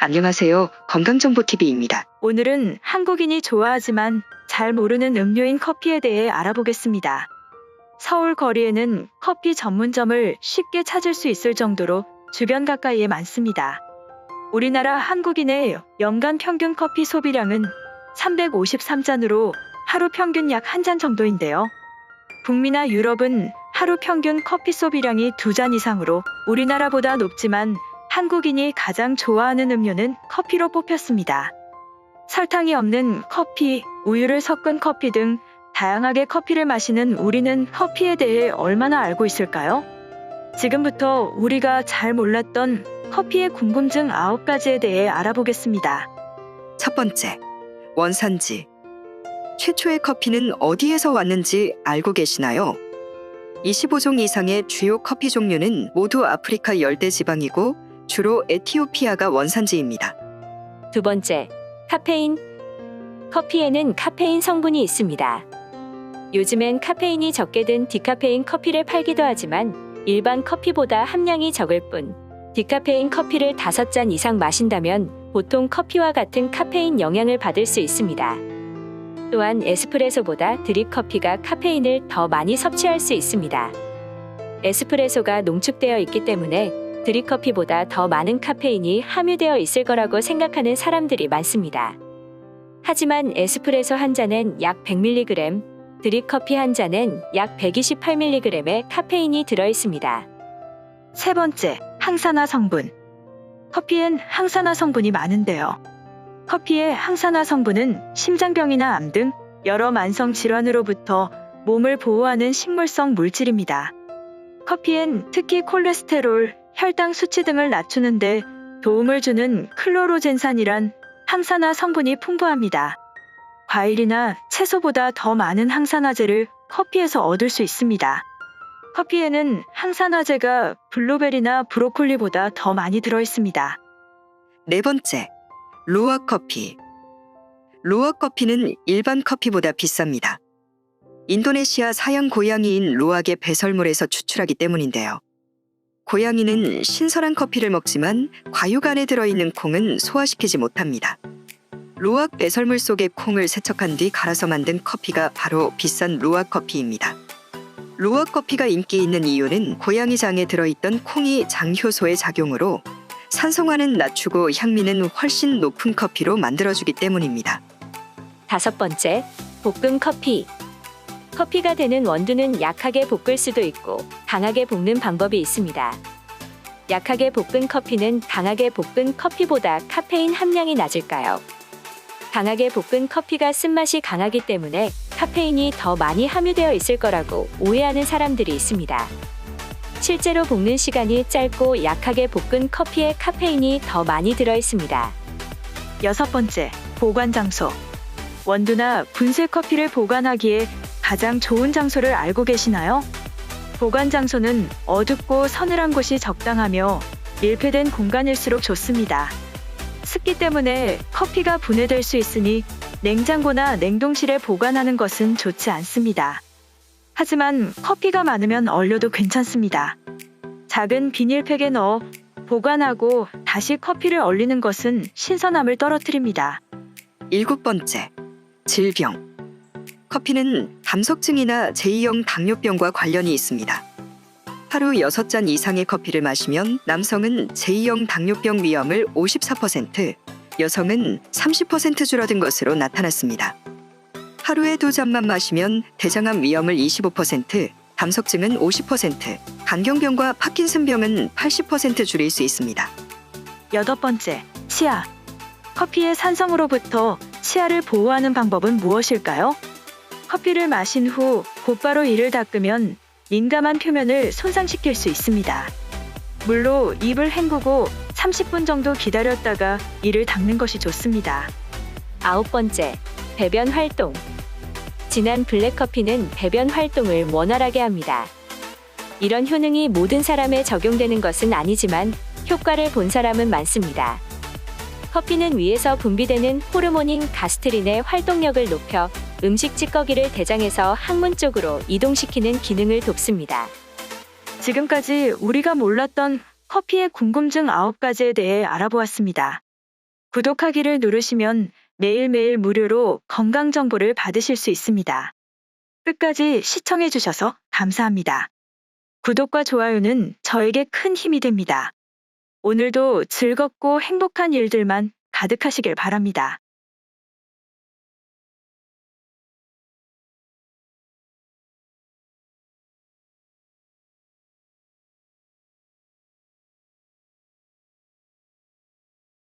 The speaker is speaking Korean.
안녕하세요. 건강정보TV입니다. 오늘은 한국인이 좋아하지만 잘 모르는 음료인 커피에 대해 알아보겠습니다. 서울 거리에는 커피 전문점을 쉽게 찾을 수 있을 정도로 주변 가까이에 많습니다. 우리나라 한국인의 연간 평균 커피 소비량은 353잔으로 하루 평균 약 1잔 정도인데요. 북미나 유럽은 하루 평균 커피 소비량이 2잔 이상으로 우리나라보다 높지만 한국인이 가장 좋아하는 음료는 커피로 뽑혔습니다. 설탕이 없는 커피, 우유를 섞은 커피 등 다양하게 커피를 마시는 우리는 커피에 대해 얼마나 알고 있을까요? 지금부터 우리가 잘 몰랐던 커피의 궁금증 9가지에 대해 알아보겠습니다. 첫 번째, 원산지. 최초의 커피는 어디에서 왔는지 알고 계시나요? 25종 이상의 주요 커피 종류는 모두 아프리카 열대 지방이고 주로 에티오피아가 원산지입니다. 두 번째, 카페인. 커피에는 카페인 성분이 있습니다. 요즘엔 카페인이 적게 든 디카페인 커피를 팔기도 하지만 일반 커피보다 함량이 적을 뿐 디카페인 커피를 5잔 이상 마신다면 보통 커피와 같은 카페인 영향을 받을 수 있습니다. 또한 에스프레소보다 드립 커피가 카페인을 더 많이 섭취할 수 있습니다. 에스프레소가 농축되어 있기 때문에 드립 커피보다 더 많은 카페인이 함유되어 있을 거라고 생각하는 사람들이 많습니다. 하지만 에스프레소 한 잔엔 약 100mg, 드립 커피 한 잔엔 약 128mg의 카페인이 들어 있습니다. 세 번째, 항산화 성분. 커피엔 항산화 성분이 많은데요. 커피의 항산화 성분은 심장병이나 암 등 여러 만성 질환으로부터 몸을 보호하는 식물성 물질입니다. 커피엔 특히 콜레스테롤, 혈당 수치 등을 낮추는 데 도움을 주는 클로로젠산이란 항산화 성분이 풍부합니다. 과일이나 채소보다 더 많은 항산화제를 커피에서 얻을 수 있습니다. 커피에는 항산화제가 블루베리나 브로콜리보다 더 많이 들어있습니다. 네 번째, 루아 커피. 루아 커피는 일반 커피보다 비쌉니다. 인도네시아 사양 고양이인 루악의 배설물에서 추출하기 때문인데요. 고양이는 신선한 커피를 먹지만 과육 안에 들어있는 콩은 소화시키지 못합니다. 루악 배설물 속의 콩을 세척한 뒤 갈아서 만든 커피가 바로 비싼 루악 커피입니다. 루악 커피가 인기 있는 이유는 고양이 장에 들어있던 콩이 장효소의 작용으로 산성화는 낮추고 향미는 훨씬 높은 커피로 만들어주기 때문입니다. 다섯 번째, 볶음 커피. 커피가 되는 원두는 약하게 볶을 수도 있고 강하게 볶는 방법이 있습니다. 약하게 볶은 커피는 강하게 볶은 커피보다 카페인 함량이 낮을까요? 강하게 볶은 커피가 쓴맛이 강하기 때문에 카페인이 더 많이 함유되어 있을 거라고 오해하는 사람들이 있습니다. 실제로 볶는 시간이 짧고 약하게 볶은 커피에 카페인이 더 많이 들어 있습니다. 여섯 번째, 보관 장소. 원두나 분쇄 커피를 보관하기에 가장 좋은 장소를 알고 계시나요? 보관 장소는 어둡고 서늘한 곳이 적당하며 밀폐된 공간일수록 좋습니다. 습기 때문에 커피가 분해될 수 있으니 냉장고나 냉동실에 보관하는 것은 좋지 않습니다. 하지만 커피가 많으면 얼려도 괜찮습니다. 작은 비닐팩에 넣어 보관하고 다시 커피를 얼리는 것은 신선함을 떨어뜨립니다. 일곱 번째, 질병. 커피는 담석증이나 제2형 당뇨병과 관련이 있습니다. 하루 6잔 이상의 커피를 마시면 남성은 제2형 당뇨병 위험을 54%, 여성은 30% 줄어든 것으로 나타났습니다. 하루에 2잔만 마시면 대장암 위험을 25%, 담석증은 50%, 간경병과 파킨슨병은 80% 줄일 수 있습니다. 여덟 번째, 치아. 커피의 산성으로부터 치아를 보호하는 방법은 무엇일까요? 커피를 마신 후 곧바로 이를 닦으면 민감한 표면을 손상시킬 수 있습니다. 물로 입을 헹구고 30분 정도 기다렸다가 이를 닦는 것이 좋습니다. 아홉 번째, 배변 활동. 진한 블랙커피는 배변 활동을 원활하게 합니다. 이런 효능이 모든 사람에 적용되는 것은 아니지만 효과를 본 사람은 많습니다. 커피는 위에서 분비되는 호르몬인 가스트린의 활동력을 높여 음식 찌꺼기를 대장에서 항문 쪽으로 이동시키는 기능을 돕습니다. 지금까지 우리가 몰랐던 커피의 궁금증 9가지에 대해 알아보았습니다. 구독하기를 누르시면 매일매일 무료로 건강 정보를 받으실 수 있습니다. 끝까지 시청해주셔서 감사합니다. 구독과 좋아요는 저에게 큰 힘이 됩니다. 오늘도 즐겁고 행복한 일들만 가득하시길 바랍니다.